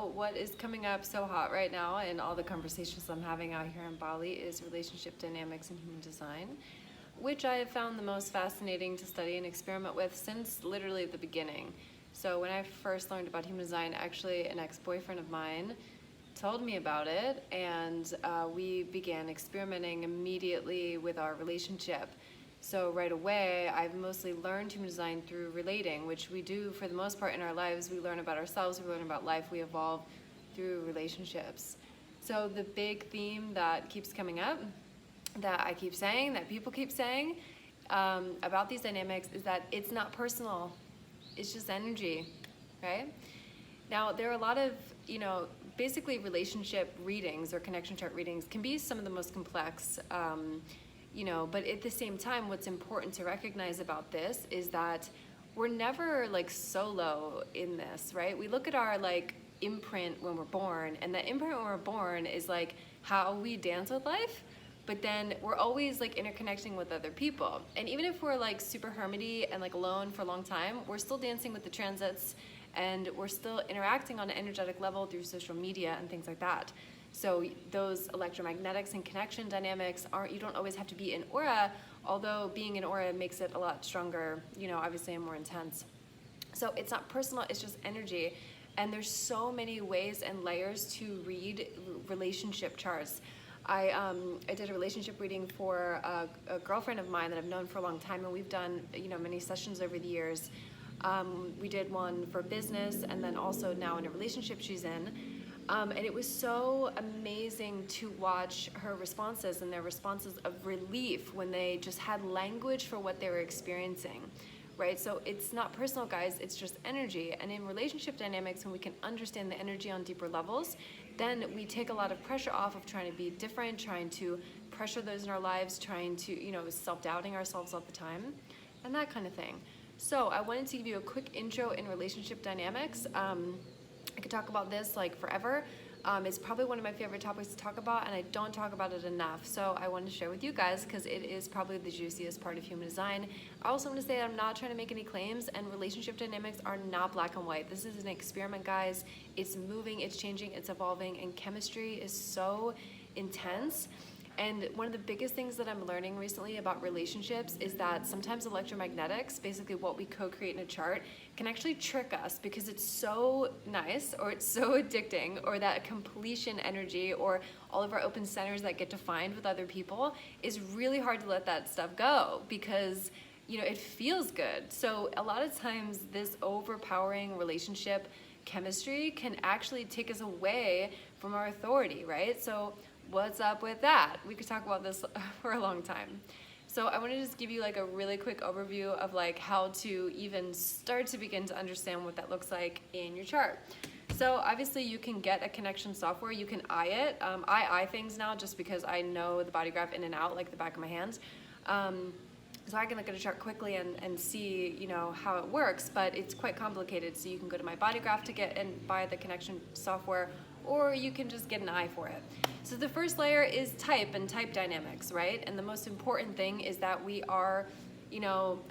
So what is coming up so hot right now in all the conversations I'm having out here in Bali is relationship dynamics and human design, which I have found the most fascinating to study and experiment with since literally the beginning. So when I first learned about human design, actually an ex-boyfriend of mine told me about it, and we began experimenting immediately with our relationship. So right away, I've mostly learned human design through relating, which we do for the most part in our lives. We learn about ourselves, we learn about life, we evolve through relationships. So the big theme that keeps coming up, that I keep saying, that people keep saying about these dynamics is that it's not personal, it's just energy, right? Now, there are a lot of, basically relationship readings or connection chart readings can be some of the most complex, but at the same time, what's important to recognize about this is that we're never like solo in this, right? We look at our like imprint when we're born, and that imprint when we're born is like how we dance with life, but then we're always like interconnecting with other people. And even if we're like super hermity and like alone for a long time, we're still dancing with the transits, and we're still interacting on an energetic level through social media and things like that. So those electromagnetics and connection dynamics you don't always have to be in aura, although being in aura makes it a lot stronger, obviously, and more intense. So it's not personal, it's just energy. And there's so many ways and layers to read relationship charts. I did a relationship reading for a girlfriend of mine that I've known for a long time, and we've done many sessions over the years. We did one for business, and then also now in a relationship she's in. And it was so amazing to watch her responses and their responses of relief when they just had language for what they were experiencing, right? So it's not personal, guys, it's just energy. And in relationship dynamics, when we can understand the energy on deeper levels, then we take a lot of pressure off of trying to be different, trying to pressure those in our lives, trying to, self-doubting ourselves all the time, and that kind of thing. So I wanted to give you a quick intro in relationship dynamics. I could talk about this like forever. It's probably one of my favorite topics to talk about, and I don't talk about it enough. So I wanted to share with you guys because it is probably the juiciest part of human design. I also want to say that I'm not trying to make any claims, and relationship dynamics are not black and white. This is an experiment, guys. It's moving, it's changing, it's evolving, and chemistry is so intense. And one of the biggest things that I'm learning recently about relationships is that sometimes electromagnetics, basically what we co-create in a chart, can actually trick us because it's so nice, or it's so addicting, or that completion energy, or all of our open centers that get defined with other people is really hard to let that stuff go because it feels good. So a lot of times this overpowering relationship chemistry can actually take us away from our authority, right? So what's up with that? We could talk about this for a long time. So I want to just give you like a really quick overview of like how to even start to begin to understand what that looks like in your chart. So obviously you can get a connection software, you can eye it. I eye things now just because I know the body graph in and out like the back of my hands. So I can look at a chart quickly and see, how it works, but it's quite complicated. So you can go to my body graph to get and buy the connection software, or you can just get an eye for it. So the first layer is type and type dynamics, right? And the most important thing is that we are,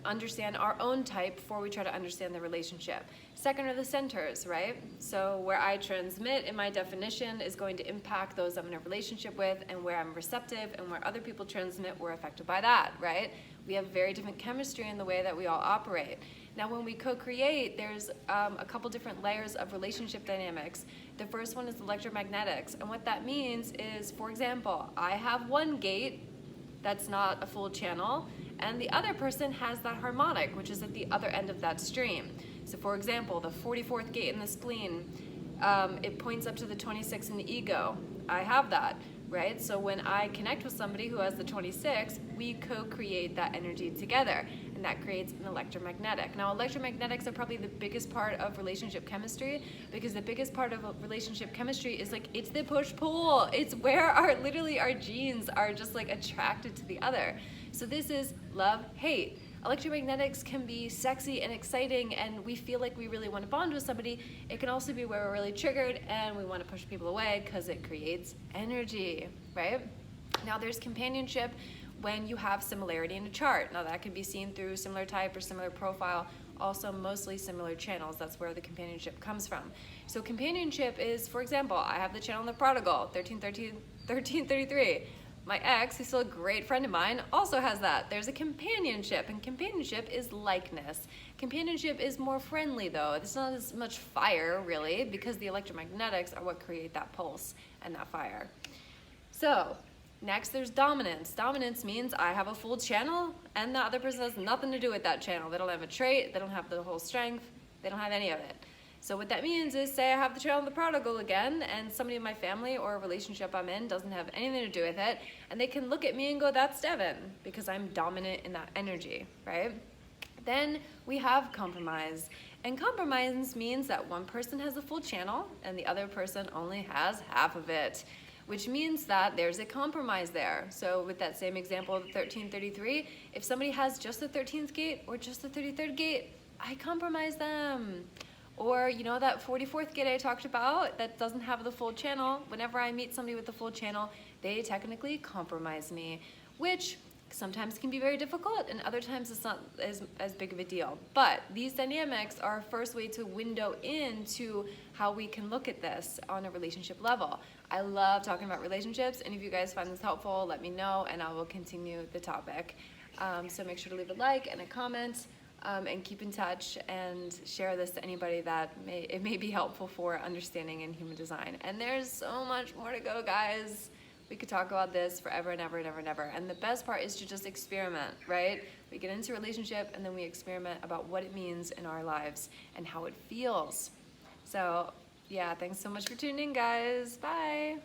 understand our own type before we try to understand the relationship. Second are the centers, right? So where I transmit in my definition is going to impact those I'm in a relationship with, and where I'm receptive and where other people transmit, we're affected by that, right? We have very different chemistry in the way that we all operate. Now, when we co-create, there's a couple different layers of relationship dynamics. The first one is electromagnetics, and what that means is, for example, I have one gate that's not a full channel, and the other person has that harmonic, which is at the other end of that stream. So for example, the 44th gate in the spleen, it points up to the 26 in the ego. I have that, right? So when I connect with somebody who has the 26, we co-create that energy together, and that creates an electromagnetic. Now, electromagnetics are probably the biggest part of relationship chemistry, because the biggest part of relationship chemistry is like, it's the push-pull. It's where literally our genes are just like attracted to the other. So this is love, hate. Electromagnetics can be sexy and exciting, and we feel like we really want to bond with somebody. It can also be where we're really triggered and we want to push people away because it creates energy, right? Now there's companionship when you have similarity in a chart. Now that can be seen through similar type or similar profile, also mostly similar channels. That's where the companionship comes from. So companionship is, for example, I have the channel The Prodigal, 1333. My ex, who's still a great friend of mine, also has that. There's a companionship, and companionship is likeness. Companionship is more friendly though. It's not as much fire really, because the electromagnetics are what create that pulse and that fire. So next there's dominance. Dominance means I have a full channel and the other person has nothing to do with that channel. They don't have a trait, they don't have the whole strength, they don't have any of it. So what that means is, say I have the channel of the prodigal again, and somebody in my family or a relationship I'm in doesn't have anything to do with it, and they can look at me and go, that's Devin, because I'm dominant in that energy, right? Then we have compromise. And compromise means that one person has a full channel and the other person only has half of it, which means that there's a compromise there. So with that same example of 1333, if somebody has just the 13th gate or just the 33rd gate, I compromise them. Or, you know, that 44th gate I talked about that doesn't have the full channel, whenever I meet somebody with the full channel, they technically compromise me, which sometimes can be very difficult and other times it's not as big of a deal. But these dynamics are a first way to window into how we can look at this on a relationship level. I love talking about relationships, and if you guys find this helpful, let me know and I will continue the topic. So make sure to leave a like and a comment. And keep in touch and share this to anybody that it may be helpful for understanding in human design. And there's so much more to go, guys. We could talk about this forever and ever and ever and ever. And the best part is to just experiment, right? We get into a relationship and then we experiment about what it means in our lives and how it feels. So yeah, thanks so much for tuning in, guys. Bye.